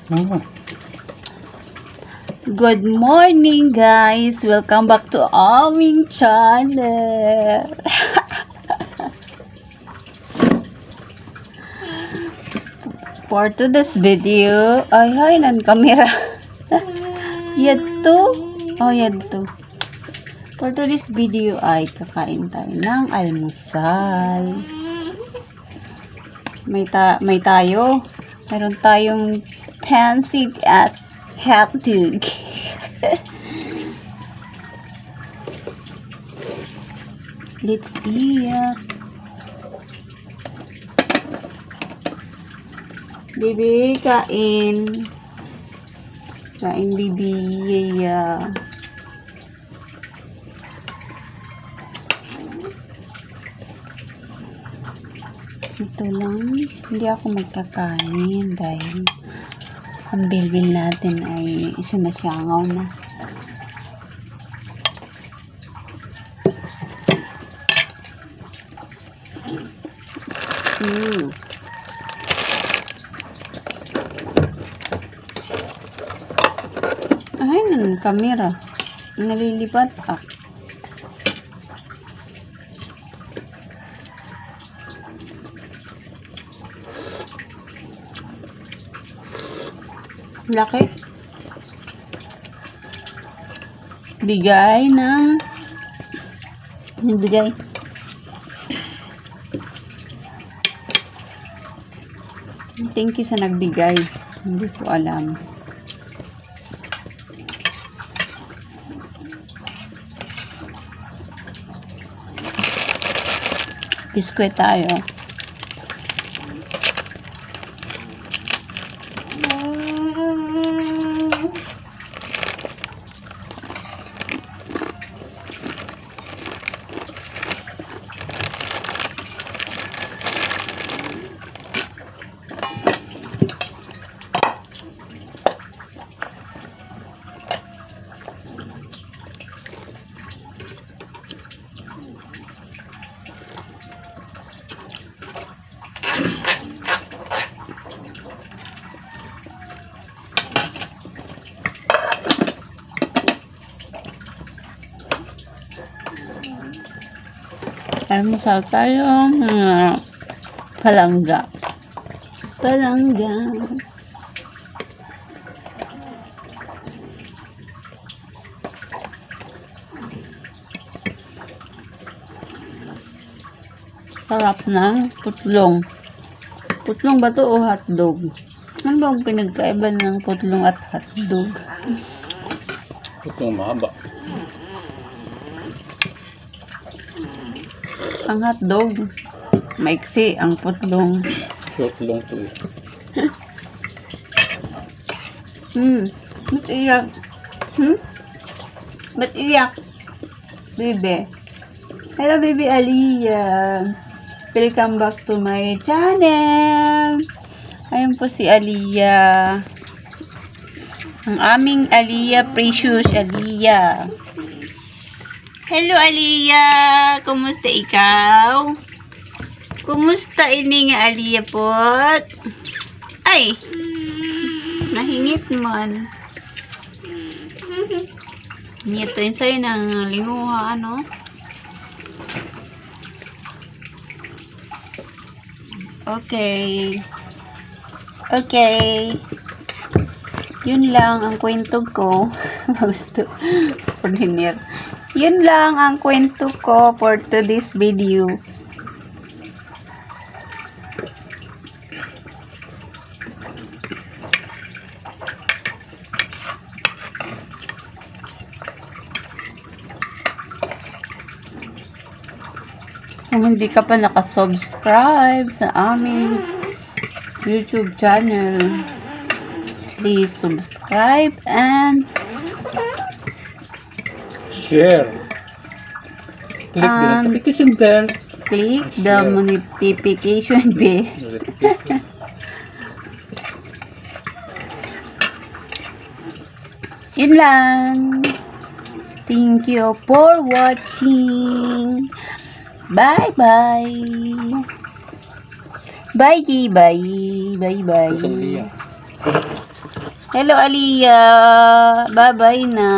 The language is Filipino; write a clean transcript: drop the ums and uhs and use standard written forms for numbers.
Oh. Good morning, guys. Welcome back to aming channel. For today's video, ay nan camera. Yadto. Oh, yadto. For today's video ay kakain tayo ng almusal. May tayo. Meron tayong pancit at hotdog. Let's eat. Bibi, kain. Kain, bibi. Yeah. Ito lang, hindi ako magkakain dahil ang bilbil natin ay sumasyangaw na. Ay, nan kamera. Nalilipat ah. Laki. Bigay ng bigay. Thank you sa nagbigay. Hindi ko alam. Biskwit tayo. Almusal tayo palangga. Palangga. Sarap na putlong. Putlong ba to o hotdog? Ano ba ang pinagkaiba ng putlong at hotdog? Putlong mahaba. Ang hotdog, maiksi. Ang putlong, Short long to it. ba't iyak? Ba't iyak? Baby. Hello, baby Aliyah. Welcome back to my channel. Ayun po si Aliyah. Ang aming Aliyah, precious Aliyah. Hello, Aliyah! Kumusta ikaw? Kumusta ini nga, Aliyah pot? Ay! Nahingit man. Nito yun sa'yo ng linguha, ano? Okay. Okay. Yun lang ang kwento ko. Gusto. Ordinary. Yun lang ang kwento ko for today's video. Kung hindi ka pa nakasubscribe sa aming YouTube channel, please subscribe and Share. Click the notification bell. click the notification bell. Yun lang. Thank you for watching. Bye-bye. Bye, bye. Bye-bye. Bye. Hello, Aliyah. Bye-bye na.